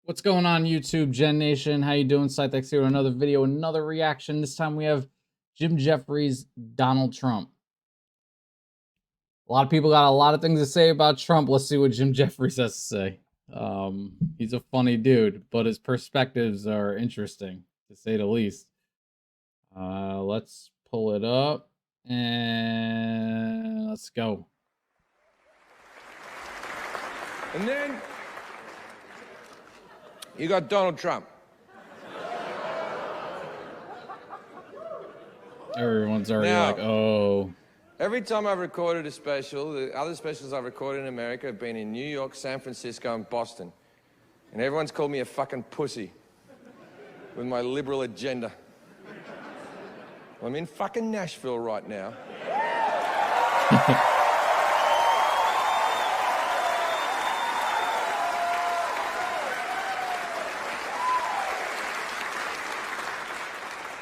What's going on, YouTube Gen Nation? How you doing? ScytheX here with another video, another reaction. This time we have Jefferies, Donald Trump. A lot of people got a lot of things to say about Trump. Let's see what Jefferies has to say. He's a funny dude, but his perspectives are interesting, to say the least. Let's pull it up, and let's go. And then you got Donald Trump. Everyone's already like, oh. Every time I've recorded a special, the other specials I've recorded in America have been in New York, San Francisco, and Boston. And everyone's called me a fucking pussy with my liberal agenda. I'm in fucking Nashville right now.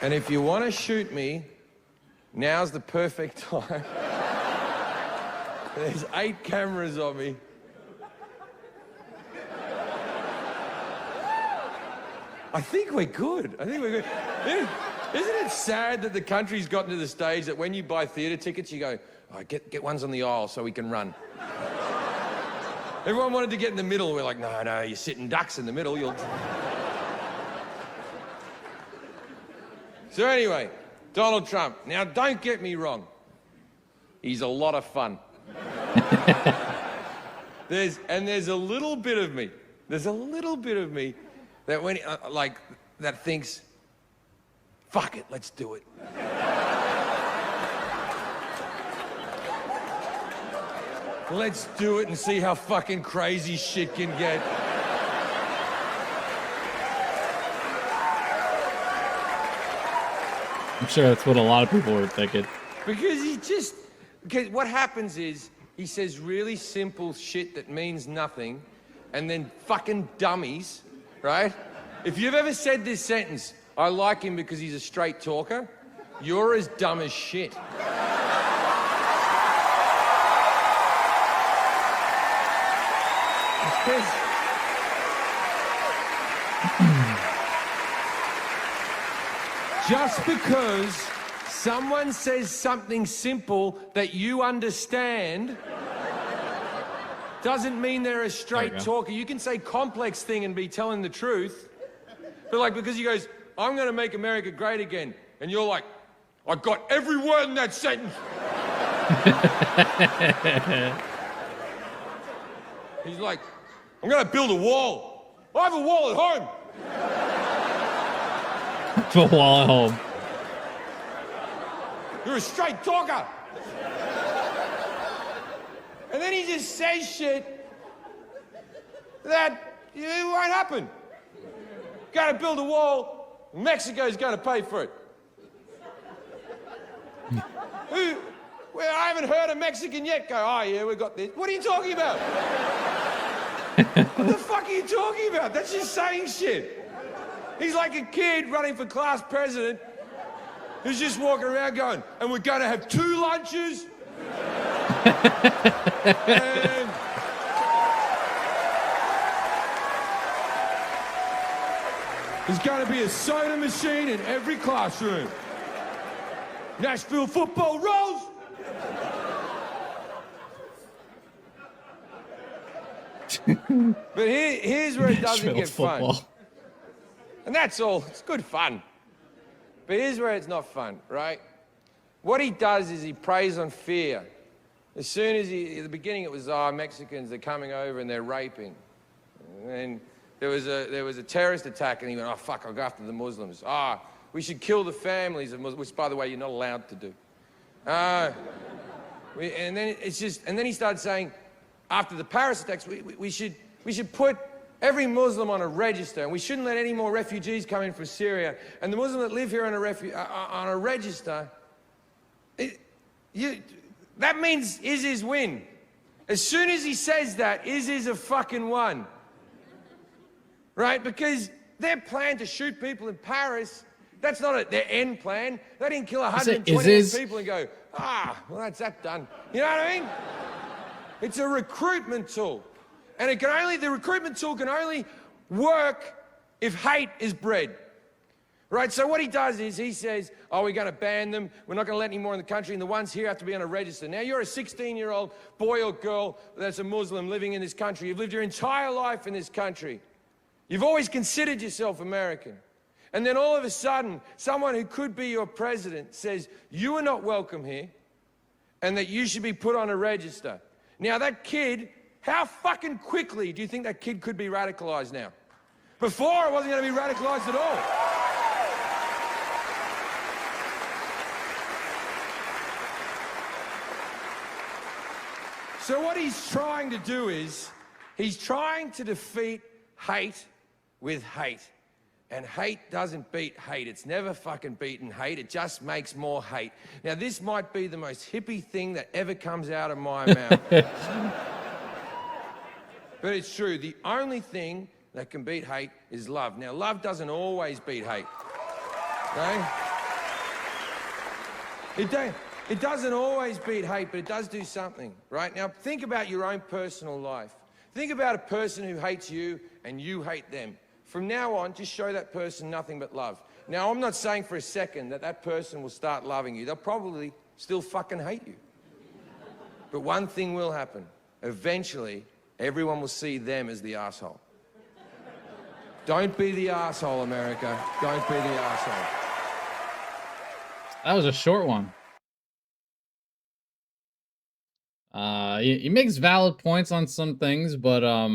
And if you want to shoot me, now's the perfect time. There's 8 cameras on me. I think we're good. Isn't it sad that the country's gotten to the stage that when you buy theatre tickets, you go, oh, get ones on the aisle so we can run. Everyone wanted to get in the middle. We're like, no, you're sitting ducks in the middle. You'll... So anyway, Donald Trump. Now, don't get me wrong. He's a lot of fun. There's a little bit of me. There's a little bit of me that when that thinks, fuck it, let's do it. Let's do it and see how fucking crazy shit can get. I'm sure that's what a lot of people were thinking. Because what happens is he says really simple shit that means nothing, and then fucking dummies, right? If you've ever said this sentence, I like him because he's a straight talker, you're as dumb as shit. Just because someone says something simple that you understand doesn't mean they're a straight talker. You can say complex thing and be telling the truth. But because he goes, I'm going to make America great again. And you're like, I got every word in that sentence. He's like, I'm going to build a wall. I have a wall at home. The wall at home. You're a straight talker. And then he just says shit that it won't happen. Got to build a wall. Mexico's going to pay for it. Well, I haven't heard a Mexican yet go, oh yeah, we got this. What are you talking about? What the fuck are you talking about? That's just saying shit. He's like a kid running for class president who's just walking around going, and we're going to have 2 lunches. And there's going to be a soda machine in every classroom. Nashville football rolls. But here's where it doesn't get fun. And that's all. It's good fun. But here's where it's not fun, right? What he does is he preys on fear. As soon as at the beginning it was, Mexicans, they're coming over and they're raping. And there was a terrorist attack and he went, oh, fuck, I'll go after the Muslims. We should kill the families of Muslims, which, by the way, you're not allowed to do. And then he started saying, after the Paris attacks, we should put every Muslim on a register, and we shouldn't let any more refugees come in from Syria. And the Muslims that live here on a register, that means ISIS win. As soon as he says that, ISIS have fucking won. Right? Because their plan to shoot people in Paris, that's not their end plan. They didn't kill 120 people and go, well, that's that done. You know what I mean? It's a recruitment tool. And the recruitment tool can only work if hate is bred. Right, so what he does is he says, oh, we're going to ban them. We're not going to let any more in the country. And the ones here have to be on a register. Now, you're a 16-year-old boy or girl that's a Muslim living in this country. You've lived your entire life in this country. You've always considered yourself American. And then all of a sudden, someone who could be your president says, you are not welcome here and that you should be put on a register. Now, that kid, how fucking quickly do you think that kid could be radicalized now? Before, it wasn't going to be radicalized at all. So what he's trying to do is, he's trying to defeat hate with hate. And hate doesn't beat hate. It's never fucking beaten hate. It just makes more hate. Now, this might be the most hippie thing that ever comes out of my mouth. But it's true. The only thing that can beat hate is love. Now, love doesn't always beat hate. Okay? It doesn't always beat hate, but it does do something, right? Now, think about your own personal life. Think about a person who hates you and you hate them. From now on, just show that person nothing but love. Now, I'm not saying for a second that that person will start loving you. They'll probably still fucking hate you. But one thing will happen. Eventually, everyone will see them as the asshole. Don't be the asshole, America. Don't be the asshole. That was a short one. He makes valid points on some things, but I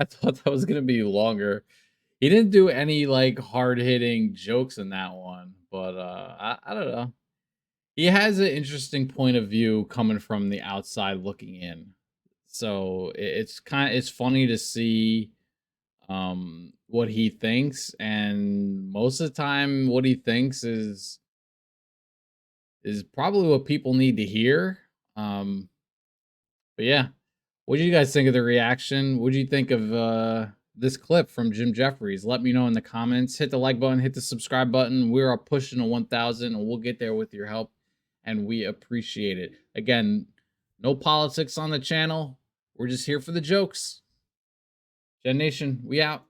thought that was gonna be longer. He didn't do any like hard-hitting jokes in that one, but I don't know. He has an interesting point of view coming from the outside looking in. So it's funny to see what he thinks, and most of the time what he thinks is probably what people need to hear. But yeah, what do you guys think of the reaction? What do you think of this clip from Jim Jefferies? Let me know in the comments. Hit the like button, hit the subscribe button. We're pushing to 1,000, and we'll get there with your help, and we appreciate it. Again, no politics on the channel. We're just here for the jokes. Gen Nation, we out.